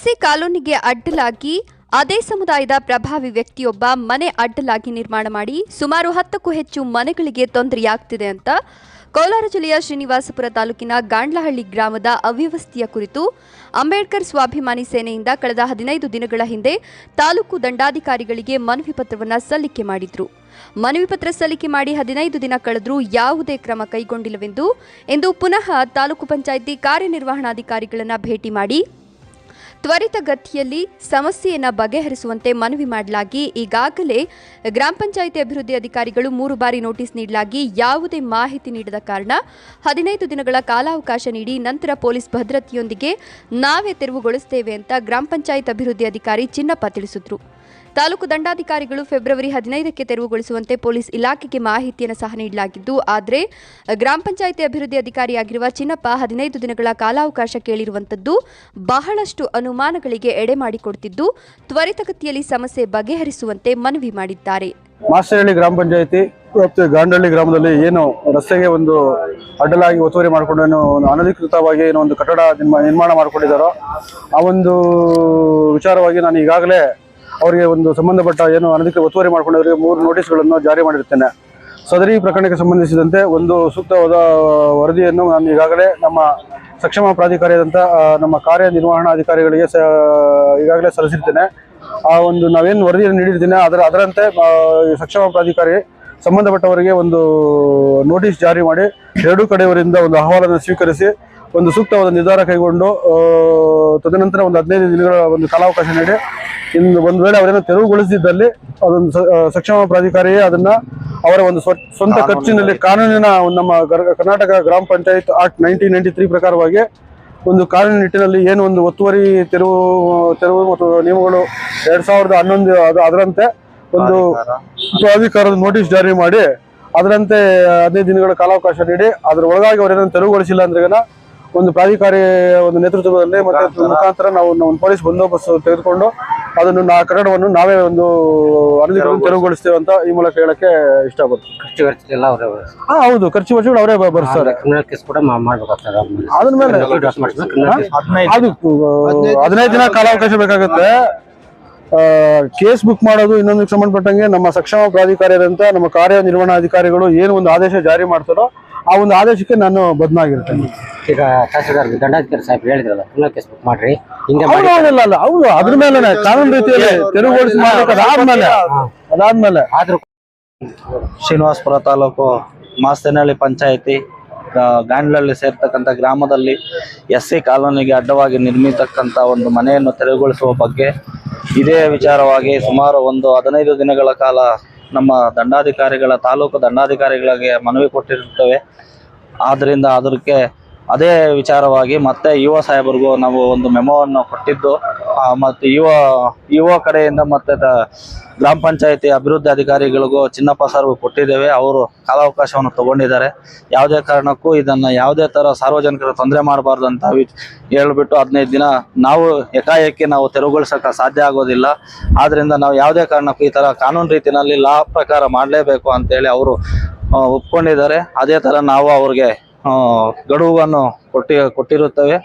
SC ಕಾಲೋನಿಗೆ ಅಡ್ಡಲಾಗಿ ಅದೇ ಸಮುದಾಯದ ಪ್ರಭಾವಿ ವ್ಯಕ್ತಿಯೊಬ್ಬ ಮನೆ ಅಡ್ಡಲಾಗಿ ನಿರ್ಮಾಣ ಮಾಡಿ ಸುಮಾರು 10ಕ್ಕೂ ಹೆಚ್ಚು ಮನೆಗಳಿಗೆ ತೊಂದರೆಯಾಗ್ತಿದೆ ಅಂತ ಕೋಲಾರ ಜಿಲ್ಲೆಯ ಶ್ರೀನಿವಾಸಪುರ ತಾಲೂಕಿನ ಗಾಂಡ್ಲಹಳ್ಳಿ ಗ್ರಾಮದ ಅವ್ಯವಸ್ಥೆಯ ಕುರಿತು ಅಂಬೇಡ್ಕರ್ ಸ್ವಾಭಿಮಾನಿ ಸೇನೆಯಿಂದ ಕಳೆದ 15 ದಿನಗಳ ಹಿಂದೆ ತಾಲೂಕು ದಂಡಾಧಿಕಾರಿಗಳಿಗೆ ಮನವಿ ಪತ್ರವನ್ನು ಸಲ್ಲಿಕೆ ಮಾಡಿದ್ರು. ಮನವಿ ಪತ್ರ ಸಲ್ಲಿಕೆ ಮಾಡಿ 15 ದಿನ ಕಳೆದರೂ ಯಾವುದೇ ಕ್ರಮ ಕೈಗೊಂಡಿಲ್ಲವೆಂದು ಇಂದು ಪುನಃ ತಾಲೂಕು ಪಂಚಾಯಿತಿ ಕಾರ್ಯನಿರ್ವಹಣಾಧಿಕಾರಿಗಳನ್ನು ಭೇಟಿ ಮಾಡಿ ತ್ವರಿತಗತಿಯಲ್ಲಿ ಸಮಸ್ಯೆಯನ್ನು ಬಗೆಹರಿಸುವಂತೆ ಮನವಿ ಮಾಡಲಾಗಿ ಈಗಾಗಲೇ ಗ್ರಾಮ ಪಂಚಾಯಿತಿ ಅಭಿವೃದ್ಧಿ ಅಧಿಕಾರಿಗಳು 3 ಬಾರಿ ನೋಟಿಸ್ ನೀಡಲಾಗಿ ಯಾವುದೇ ಮಾಹಿತಿ ನೀಡದ ಕಾರಣ 15 ದಿನಗಳ ಕಾಲಾವಕಾಶ ನೀಡಿ ನಂತರ ಪೊಲೀಸ್ ಭದ್ರತೆಯೊಂದಿಗೆ ನಾವೇ ತೆರವುಗೊಳಿಸುತ್ತೇವೆ ಅಂತ ಗ್ರಾಮ ಪಂಚಾಯತ್ ಅಭಿವೃದ್ಧಿ ಅಧಿಕಾರಿ ಚಿನ್ನಪ್ಪ ತಿಳಿಸಿದರು. ತಾಲೂಕು ದಂಡಾಧಿಕಾರಿಗಳು ಫೆಬ್ರವರಿ 15ಕ್ಕೆ ತೆರವುಗೊಳಿಸುವಂತೆ ಪೊಲೀಸ್ ಇಲಾಖೆಗೆ ಮಾಹಿತಿಯನ್ನು ಸಹ ನೀಡಲಾಗಿದ್ದು, ಆದರೆ ಗ್ರಾಮ ಪಂಚಾಯಿತಿ ಅಭಿವೃದ್ಧಿ ಅಧಿಕಾರಿಯಾಗಿರುವ ಚಿನ್ನಪ್ಪ 15 ದಿನಗಳ ಕಾಲಾವಕಾಶ ಕೇಳಿರುವಂತದ್ದು ಬಹಳಷ್ಟು ಅನುಮಾನಗಳಿಗೆ ಎಡೆ ಮಾಡಿಕೊಡುತ್ತಿದ್ದು, ತ್ವರಿತಗತಿಯಲ್ಲಿ ಸಮಸ್ಯೆ ಬಗೆಹರಿಸುವಂತೆ ಮನವಿ ಮಾಡಿದ್ದಾರೆ. ಮಾಸ್ಟರಹಳ್ಳಿ ಗ್ರಾಮ ಪಂಚಾಯಿತಿ ಮತ್ತು ಗಾಂಡಹಳ್ಳಿ ಗ್ರಾಮದಲ್ಲಿ ಏನು ರಸ್ತೆಗೆ ಒಂದು ಅಡ್ಡಲಾಗಿ ಒತ್ತುವರಿ ಮಾಡಿಕೊಂಡು ಏನು ಅನಧಿಕೃತವಾಗಿ ಏನೋ ಒಂದು ಕಟ್ಟಡ ನಿರ್ಮಾಣ ಮಾಡಿಕೊಂಡಿದ್ದಾರೋ ಆ ಒಂದು ವಿಚಾರವಾಗಿ ನಾನು ಈಗಾಗಲೇ ಅವರಿಗೆ ಒಂದು ಸಂಬಂಧಪಟ್ಟ ಏನು ಅನಧಿಕೃತ ಒತ್ತುವರಿ ಮಾಡಿಕೊಂಡವರಿಗೆ 3 ನೋಟಿಸ್ಗಳನ್ನು ಜಾರಿ ಮಾಡಿರುತ್ತೇನೆ. ಸದರಿ ಪ್ರಕರಣಕ್ಕೆ ಸಂಬಂಧಿಸಿದಂತೆ ಒಂದು ಸೂಕ್ತವಾದ ವರದಿಯನ್ನು ನಾನು ಈಗಾಗಲೇ ನಮ್ಮ ಸಕ್ಷಮ ಪ್ರಾಧಿಕಾರಿಯಾದಂಥ ನಮ್ಮ ಕಾರ್ಯನಿರ್ವಹಣಾಧಿಕಾರಿಗಳಿಗೆ ಈಗಾಗಲೇ ಸಲ್ಲಿಸಿರ್ತೇನೆ. ಆ ಒಂದು ನಾವೇನು ವರದಿಯನ್ನು ನೀಡಿರ್ತೇನೆ ಅದರಂತೆ ಸಕ್ಷಮ ಪ್ರಾಧಿಕಾರಿ ಸಂಬಂಧಪಟ್ಟವರಿಗೆ ಒಂದು ನೋಟಿಸ್ ಜಾರಿ ಮಾಡಿ 2 ಕಡೆಯವರಿಂದ ಒಂದು ಅಹವಾಲನ್ನು ಸ್ವೀಕರಿಸಿ ಒಂದು ಸೂಕ್ತವಾದ ನಿರ್ಧಾರ ಕೈಗೊಂಡು ತದನಂತರ ಒಂದು 15 ದಿನಗಳ ಒಂದು ಕಾಲಾವಕಾಶ ನೀಡಿ ಇನ್ನು ಒಂದು ವೇಳೆ ಅವರನ್ನು ತೆರವುಗೊಳಿಸಿದ್ದಲ್ಲಿ ಅದೊಂದು ಸಕ್ಷಮ ಪ್ರಾಧಿಕಾರಿಯೇ ಅದನ್ನ ಅವರ ಒಂದು ಸ್ವಂತ ಖರ್ಚಿನಲ್ಲಿ ಕಾನೂನಿನ ನಮ್ಮ ಕರ್ನಾಟಕ ಗ್ರಾಮ ಪಂಚಾಯತ್ ಆಕ್ಟ್ 1993 ಪ್ರಕಾರವಾಗಿ ಒಂದು ಕಾನೂನಿನ ನಿಟ್ಟಿನಲ್ಲಿ ಏನು ಒಂದು ಒತ್ತುವರಿ ತೆರವು ಮತ್ತು ನಿಯಮಗಳು 2011 ಅದರಂತೆ ಒಂದು ಪ್ರಾಧಿಕಾರದ ನೋಟಿಸ್ ಜಾರಿ ಮಾಡಿ ಅದರಂತೆ 15 ದಿನಗಳ ಕಾಲಾವಕಾಶ ನೀಡಿ ಅದರ ಒಳಗಾಗಿ ಅವರೇನನ್ನು ತೆರವುಗೊಳಿಸಿಲ್ಲ ಅಂದ್ರೆ ಒಂದು ಪ್ರಾಧಿಕಾರಿ ಒಂದು ನೇತೃತ್ವದಲ್ಲಿ ಮತ್ತೆ ಮುಖಾಂತರ ನಾವು ಒಂದು ಪೊಲೀಸ್ ಬಂದೋಬಸ್ತ್ ತೆಗೆದುಕೊಂಡು ಅದನ್ನು ಕಟ್ಟಡವನ್ನು ನಾವೇ ಒಂದು ಅನಧಿಕೃತ ತೆರವುಗೊಳಿಸ್ತೇವೆ ಅಂತ ಈ ಮೂಲಕ ಹೇಳಕ್ಕೆ ಇಷ್ಟಪಡ್ತೀನಿ. ಹೌದು, ಖರ್ಚು ವೆಚ್ಚಗಳು ಅವರೇ ಬರ್ತಾರೆ. ಅದ್ರ ಮೇಲೆ ಅದು 15 ದಿನ ಕಾಲಾವಕಾಶ ಬೇಕಾಗುತ್ತೆ. ಕೇಸ್ ಬುಕ್ ಮಾಡೋದು ಇನ್ನೊಂದಕ್ಕೆ ಸಂಬಂಧಪಟ್ಟಂಗೆ ನಮ್ಮ ಸಕ್ಷಮ ಪ್ರಾಧಿಕಾರಿಯಾದಂತ ನಮ್ಮ ಕಾರ್ಯನಿರ್ವಹಣಾಧಿಕಾರಿಗಳು ಏನು ಒಂದು ಆದೇಶ ಜಾರಿ ಮಾಡ್ತಾರೋ ಆ ಒಂದು ಆದೇಶಕ್ಕೆ ನಾನು ಬದ್ಧನಾಗಿರ್ತೇನೆ. ಈಗ ತಹಸೀಲ್ದಾರ್ ದಂಡಾಧಿಕಾರಿ ಸಾಹೇಬ್ ಹೇಳಿದ್ರಲ್ಲ, ಕ್ರಿಮಿನಲ್ ಕೇಸ್ ಬುಕ್ ಮಾಡ್ರಿ ಹೌದು ಅದ್ರ ಮೇಲೆ ಕಾನೂನು ರೀತಿಯಲ್ಲಿ ತೆರವುಗೊಳಿಸಿ ಅದಾದ್ಮೇಲೆ ಆದ್ರೂ ಶ್ರೀನಿವಾಸಪುರ ತಾಲೂಕು ಮಾಸ್ತೇನಹಳ್ಳಿ ಪಂಚಾಯಿತಿ ಗಾಂಡ್ಲಹಳ್ಳಿ ಸೇರ್ತಕ್ಕಂಥ ಗ್ರಾಮದಲ್ಲಿ ಎಸ್ಸಿ ಕಾಲೋನಿಗೆ ಅಡ್ಡವಾಗಿ ನಿರ್ಮಿತಕ್ಕಂಥ ಒಂದು ಮನೆಯನ್ನು ತೆರವುಗೊಳಿಸುವ ಬಗ್ಗೆ ಇದೇ ವಿಚಾರವಾಗಿ ಸುಮಾರು ಒಂದು 15 ದಿನಗಳ ಕಾಲ ನಮ್ಮ ತಾಲೂಕು ದಂಡಾಧಿಕಾರಿಗಳಿಗೆ ಮನವಿ ಕೊಟ್ಟಿರುತ್ತೇವೆ. ಆದ್ದರಿಂದ ಅದಕ್ಕೆ ಅದೇ ವಿಚಾರವಾಗಿ ಮತ್ತೆ ಯುವ ಸಾಹೇಬರಿಗೂ ನಾವು ಒಂದು ಮೆಮೋವನ್ನು ಕೊಟ್ಟಿದ್ದು ಮತ್ತು ಯುವ ಕಡೆಯಿಂದ ಮತ್ತೆ ಗ್ರಾಮ ಪಂಚಾಯಿತಿ ಅಭಿವೃದ್ಧಿ ಅಧಿಕಾರಿಗಳಿಗೂ ಚಿನ್ನಪ್ಪ ಸರ್ಗೂ ಕೊಟ್ಟಿದ್ದೇವೆ. ಅವರು ಕಾಲಾವಕಾಶವನ್ನು ತಗೊಂಡಿದ್ದಾರೆ. ಯಾವುದೇ ಕಾರಣಕ್ಕೂ ಇದನ್ನು ಯಾವುದೇ ಥರ ಸಾರ್ವಜನಿಕರು ತೊಂದರೆ ಮಾಡಬಾರ್ದು ಅಂತ ಹೇಳ್ಬಿಟ್ಟು 15 ದಿನ ನಾವು ಏಕಾಏಕಿ ನಾವು ತೆರವುಗೊಳಿಸೋಕೆ ಸಾಧ್ಯ ಆಗೋದಿಲ್ಲ. ಆದ್ದರಿಂದ ನಾವು ಯಾವುದೇ ಕಾರಣಕ್ಕೂ ಈ ಥರ ಕಾನೂನು ರೀತಿಯಲ್ಲಿ ಲಾ ಪ್ರಕಾರ ಮಾಡಲೇಬೇಕು ಅಂತೇಳಿ ಅವರು ಒಪ್ಕೊಂಡಿದ್ದಾರೆ. ಅದೇ ಥರ ನಾವು ಅವ್ರಿಗೆ ಗಡುವನ್ನು ಕೊಟ್ಟಿರುತ್ತೇವೆ.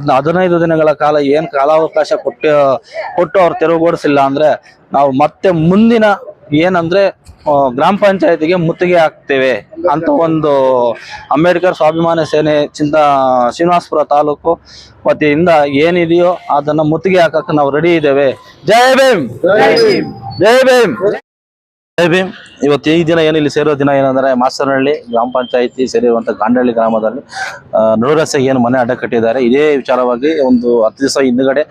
15 ದಿನಗಳ ಕಾಲ ಏನು ಕಾಲಾವಕಾಶ ಕೊಟ್ಟು ಅವ್ರು ತೆರವುಗೊಳಿಸಿಲ್ಲ ಅಂದ್ರೆ ನಾವು ಮತ್ತೆ ಮುಂದಿನ ಏನಂದ್ರೆ ಗ್ರಾಮ ಪಂಚಾಯತಿಗೆ ಮುತ್ತಿಗೆ ಹಾಕ್ತೇವೆ ಅಂತ ಒಂದು ಅಂಬೇಡ್ಕರ್ ಸ್ವಾಭಿಮಾನಿ ಸೇನೆ ಶ್ರೀನಿವಾಸಪುರ ತಾಲೂಕು ವತಿಯಿಂದ ಏನಿದೆಯೋ ಅದನ್ನ ಮುತ್ತಿಗೆ ಹಾಕಕ್ಕೆ ನಾವು ರೆಡಿ ಇದ್ದೇವೆ. ಜೈ ಭೀಮ್, ಜೈ ಭೀಮ್, ಜೈ ಭೀಮ್. ಇವತ್ತು ಈ ದಿನ ಏನು ಇಲ್ಲಿ ಸೇರೋ ದಿನ ಏನಂದ್ರೆ ಮಾಸ್ತರಹಳ್ಳಿ ಗ್ರಾಮ ಪಂಚಾಯಿತಿ ಸೇರಿರುವಂತ ಗಾಂಡಹಳ್ಳಿ ಗ್ರಾಮದಲ್ಲಿ ನಡು ರಸ್ತೆಗೆ ಏನು ಮನೆ ಅಡ್ಡ ಕಟ್ಟಿದ್ದಾರೆ. ಇದೇ ವಿಚಾರವಾಗಿ ಒಂದು 10 ದಿವಸ ಹಿಂದುಗಡೆ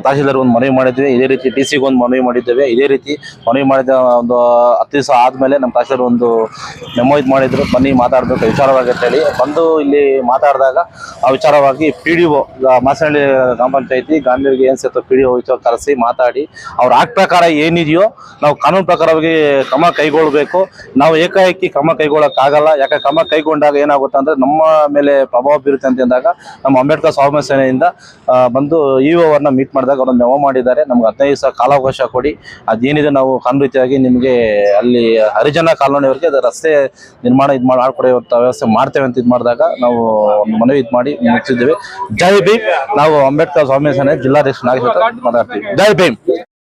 ತಹಸೀಲ್ದಾರ್ ಒಂದು ಮನವಿ ಮಾಡಿದ್ವಿ. ಇದೇ ರೀತಿ DC ಗೆ ಒಂದು ಮನವಿ ಮಾಡಿದ್ದೇವೆ. ಇದೇ ರೀತಿ ಮನವಿ ಮಾಡಿದ ಒಂದು 10 ದಿವಸ ಆದ್ಮೇಲೆ ನಮ್ಮ ತಹಸೀಲ್ದಾರ್ ಒಂದು ಮೆಮೊ ಮಾಡಿದ್ರು, ಬನ್ನಿ ಮಾತಾಡ್ಬೇಕು ವಿಚಾರವಾಗಿ ಅಂತ ಹೇಳಿ ಬಂದು ಇಲ್ಲಿ ಮಾತಾಡಿದಾಗ ಆ ವಿಚಾರವಾಗಿ PDO ಮಾಸ್ತರಹಳ್ಳಿ ಗ್ರಾಮ ಪಂಚಾಯಿತಿ ಗಾಂಡಹಳ್ಳಿಗೆ ಏನ್ ಸೇರ್ತೋ PDO ಕರೆಸಿ ಮಾತಾಡಿ ಅವ್ರ ಆಕ್ಟ್ ಪ್ರಕಾರ ಏನಿದೆಯೋ ನಾವು ಕಾನೂನು ಪ್ರಕಾರವಾಗಿ ಕ್ರಮ ಕೈಗೊಳ್ಳಬೇಕು. ನಾವು ಏಕಾಏಕಿ ಕ್ರಮ ಕೈಗೊಳ್ಳಕ್ಕಾಗಲ್ಲ. ಯಾಕೆ ಕ್ರಮ ಕೈಗೊಂಡಾಗ ಏನಾಗುತ್ತೆ ಅಂದ್ರೆ ನಮ್ಮ ಮೇಲೆ ಪ್ರಭಾವ ಬೀರುತ್ತೆ ಅಂತ ಅಂದಾಗ ನಮ್ಮ ಅಂಬೇಡ್ಕರ್ ಸ್ವಾಮಿ ಸೇನೆಯಿಂದ ಬಂದು ಇಒ ಅವ್ರನ್ನ ಮೀಟ್ ಮಾಡಿದಾಗ ಅವ್ರನ್ನ ಮೆಮೊ ಮಾಡಿದ್ದಾರೆ. ನಮ್ಗೆ 15 ದಿವಸ ಕಾಲಾವಕಾಶ ಕೊಡಿ, ಅದೇನಿದೆ ನಾವು ಕಾನೂನು ರೀತಿಯಾಗಿ ನಿಮಗೆ ಅಲ್ಲಿ ಹರಿಜನ ಕಾಲೋನಿಯವರಿಗೆ ರಸ್ತೆ ನಿರ್ಮಾಣ ಮಾಡ್ಕೊಡುವಂತ ವ್ಯವಸ್ಥೆ ಮಾಡ್ತೇವೆ ಅಂತ ಮಾಡಿದಾಗ ನಾವು ಒಂದು ಮನವಿ ಮಾಡಿ ಮುಗಿಸಿದ್ದೇವೆ. ಜೈ ಭೀಮ್. ನಾವು ಅಂಬೇಡ್ಕರ್ ಸ್ವಾಮಿ ಸೇನೆ ಜಿಲ್ಲಾಧ್ಯಕ್ಷ ನಾಗೇಶ್ ಮಾತಾಡ್ತೀವಿ. ಜೈ ಭೀಮ್.